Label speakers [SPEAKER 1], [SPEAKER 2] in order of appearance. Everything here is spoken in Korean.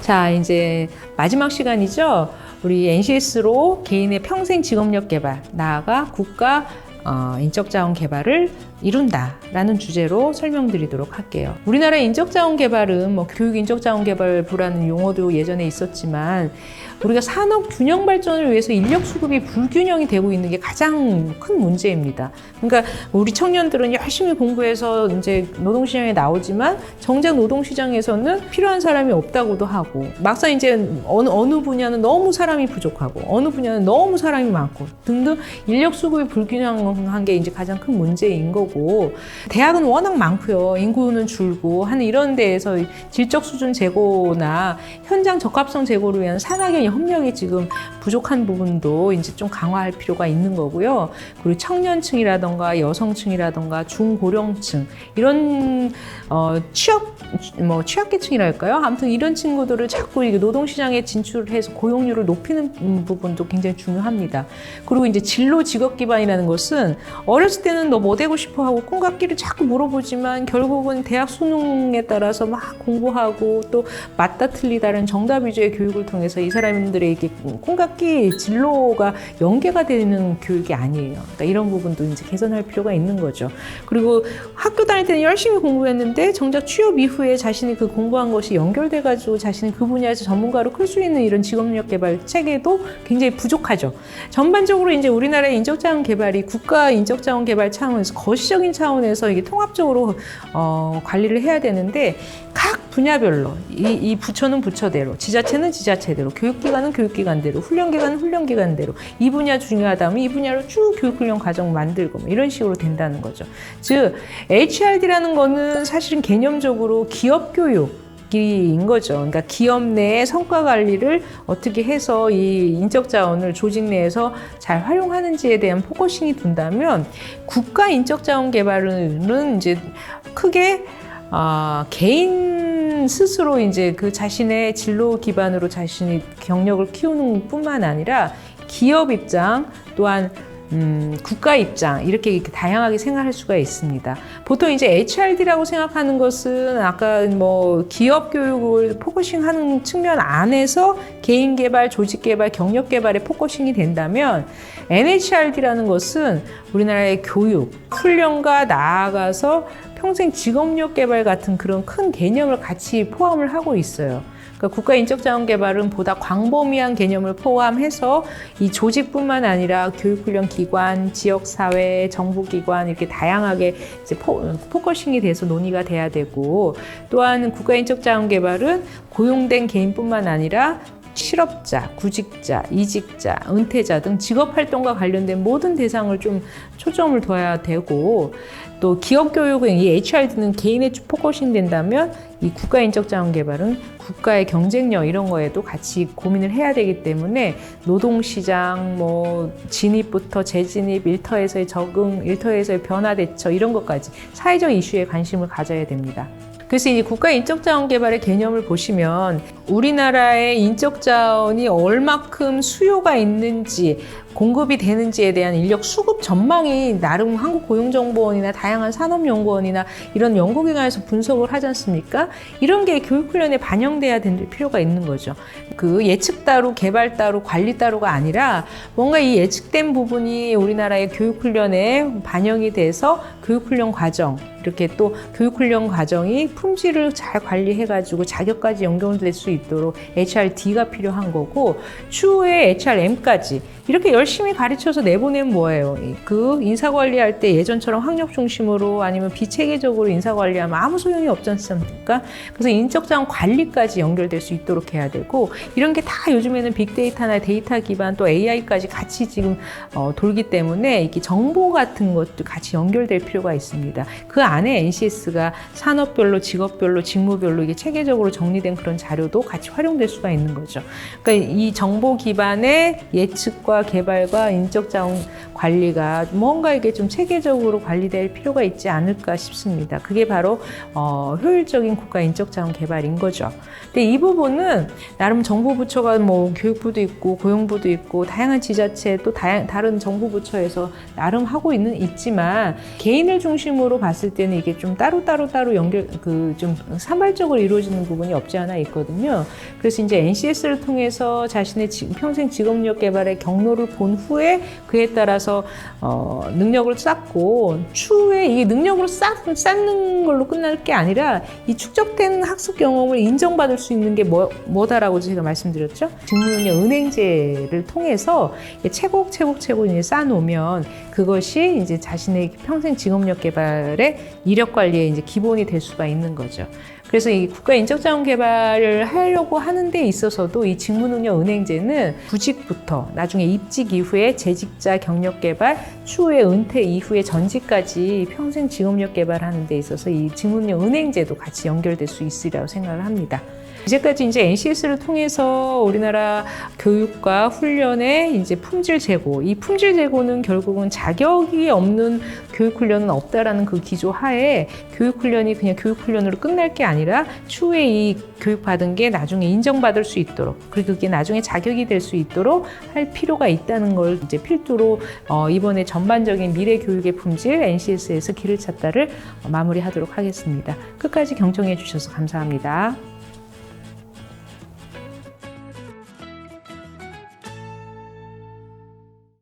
[SPEAKER 1] 자, 이제 마지막 시간이죠. 우리 NCS로 개인의 평생 직업력 개발, 나아가 국가 인적자원 개발을 이룬다라는 주제로 설명드리도록 할게요. 우리나라의 인적자원 개발은 뭐 교육 인적자원 개발부라는 용어도 예전에 있었지만 우리가 산업 균형 발전을 위해서 인력 수급이 불균형이 되고 있는 게 가장 큰 문제입니다. 그러니까 우리 청년들은 열심히 공부해서 이제 노동시장에 나오지만 정작 노동시장에서는 필요한 사람이 없다고도 하고 막상 이제 어느 분야는 너무 사람이 부족하고 어느 분야는 너무 사람이 많고 등등 인력 수급이 불균형한 게 이제 가장 큰 문제인 거고 대학은 워낙 많고요. 인구는 줄고 하는 이런 데에서 질적 수준 제고나 현장 적합성 제고를 위한 산학의 협력이 지금 부족한 부분도 이제 좀 강화할 필요가 있는 거고요. 그리고 청년층이라던가 여성층이라던가 중고령층 이런 취약계층이랄까요? 아무튼 이런 친구들을 자꾸 이게 노동시장에 진출을 해서 고용률을 높이는 부분도 굉장히 중요합니다. 그리고 이제 진로 직업 기반이라는 것은 어렸을 때는 너 뭐 되고 싶어 하고 꿈깎기를 자꾸 물어보지만 결국은 대학 수능에 따라서 막 공부하고 또 맞다 틀리다는 정답 위주의 교육을 통해서 이 사람들에게 꿈깎기 진로가 연계가 되는 교육이 아니에요. 그러니까 이런 부분도 이제 개선할 필요가 있는 거죠. 그리고 학교 다닐 때는 열심히 공부했는데 정작 취업 이후에 자신이 그 공부한 것이 연결돼가지고 자신이 그 분야에서 전문가로 클 수 있는 이런 직업력 개발 체계도 굉장히 부족하죠. 전반적으로 이제 우리나라의 인적자원 개발이 국가 인적자원 개발 차원에서 거시적인 차원에서 이게 통합적으로 관리를 해야 되는데 각 분야별로 이 부처는 부처대로, 지자체는 지자체대로, 교육기관은 교육기관대로, 훈련기관은 훈련기관대로 이 분야 중요하다면 이 분야로 쭉 교육훈련 과정 만들고 뭐 이런 식으로 된다는 거죠. 즉 HRD라는 거는 사실은 개념적으로 기업교육 인 거죠. 그러니까 기업 내의 성과 관리를 어떻게 해서 이 인적 자원을 조직 내에서 잘 활용하는지에 대한 포커싱이 둔다면 국가 인적 자원 개발은 이제 크게 개인 스스로 이제 그 자신의 진로 기반으로 자신이 경력을 키우는 뿐만 아니라 기업 입장 또한 국가 입장 이렇게 다양하게 생각할 수가 있습니다. 보통 이제 HRD라고 생각하는 것은 아까 뭐 기업 교육을 포커싱하는 측면 안에서 개인 개발, 조직 개발, 경력 개발에 포커싱이 된다면 NHRD라는 것은 우리나라의 교육, 훈련과 나아가서 평생 직업력 개발 같은 그런 큰 개념을 같이 포함을 하고 있어요. 그러니까 국가 인적자원 개발은 보다 광범위한 개념을 포함해서 이 조직뿐만 아니라 교육훈련 기관, 지역사회, 정부기관 이렇게 다양하게 이제 포커싱이 돼서 논의가 돼야 되고 또한 국가 인적자원 개발은 고용된 개인뿐만 아니라 실업자, 구직자, 이직자, 은퇴자 등 직업활동과 관련된 모든 대상을 좀 초점을 둬야 되고 또 기업교육은 이 HRD는 개인에 포커싱 된다면 이 국가인적자원개발은 국가의 경쟁력 이런 거에도 같이 고민을 해야 되기 때문에 노동시장, 뭐 진입부터 재진입, 일터에서의 적응, 일터에서의 변화 대처 이런 것까지 사회적 이슈에 관심을 가져야 됩니다. 그래서 이 국가 인적자원 개발의 개념을 보시면 우리나라의 인적자원이 얼마큼 수요가 있는지 공급이 되는지에 대한 인력 수급 전망이 나름 한국고용정보원이나 다양한 산업연구원이나 이런 연구기관에서 분석을 하지 않습니까? 이런 게 교육훈련에 반영돼야 될 필요가 있는 거죠. 그 예측 따로, 개발 따로, 관리 따로가 아니라 뭔가 이 예측된 부분이 우리나라의 교육훈련에 반영이 돼서 교육훈련 과정, 이렇게 또 교육훈련 과정이 품질을 잘 관리해가지고 자격까지 연결될 수 있도록 HRD가 필요한 거고 추후에 HRM까지 이렇게 열심히 가르쳐서 내보내면 뭐예요? 그 인사관리할 때 예전처럼 학력 중심으로 아니면 비체계적으로 인사관리하면 아무 소용이 없지 않습니까? 그래서 인적자원 관리까지 연결될 수 있도록 해야 되고 이런 게 다 요즘에는 빅데이터나 데이터 기반 또 AI까지 같이 지금 돌기 때문에 이렇게 정보 같은 것도 같이 연결될 필요가 있습니다. 그 안에 NCS가 산업별로, 직업별로, 직무별로 이게 체계적으로 정리된 그런 자료도 같이 활용될 수가 있는 거죠. 그러니까 이 정보 기반의 예측과 개발과 인적자원 관리가 뭔가 이게 좀 체계적으로 관리될 필요가 있지 않을까 싶습니다. 그게 바로 효율적인 국가 인적자원 개발인 거죠. 근데 이 부분은 나름 정부 부처가 뭐 교육부도 있고 고용부도 있고 다양한 지자체 또 다른 정부 부처에서 나름 하고 있지만 개인을 중심으로 봤을 때는 때는 이게 좀 따로 연결 좀 산발적으로 이루어지는 부분이 없지 않아 있거든요. 그래서 이제 NCS를 통해서 자신의 평생 직업력 개발의 경로를 본 후에 그에 따라서 능력을 쌓고 추후에 이 능력으로 쌓는 걸로 끝날 게 아니라 이 축적된 학습 경험을 인정받을 수 있는 게 뭐다라고 제가 말씀드렸죠. 직무능력 은행제를 통해서 차곡차곡 이제 쌓아놓으면 그것이 이제 자신의 평생 직업력 개발의 이력 관리의 이제 기본이 될 수가 있는 거죠. 그래서 이 국가 인적자원 개발을 하려고 하는 데 있어서도 이 직무능력 은행제는 구직부터 나중에 입직 이후에 재직자 경력 개발, 추후에 은퇴 이후에 전직까지 평생 직업력 개발하는 데 있어서 이 직무능력 은행제도 같이 연결될 수 있으리라고 생각을 합니다. 이제까지 이제 NCS를 통해서 우리나라 교육과 훈련의 이제 품질 제고, 이 품질 제고는 결국은 자격이 없는 교육 훈련은 없다라는 그 기조 하에 교육 훈련이 그냥 교육 훈련으로 끝날 게 아니라 추후에 이 교육 받은 게 나중에 인정받을 수 있도록, 그리고 그게 나중에 자격이 될 수 있도록 할 필요가 있다는 걸 이제 필두로 이번에 전반적인 미래 교육의 품질 NCS에서 길을 찾다를 마무리하도록 하겠습니다. 끝까지 경청해 주셔서 감사합니다.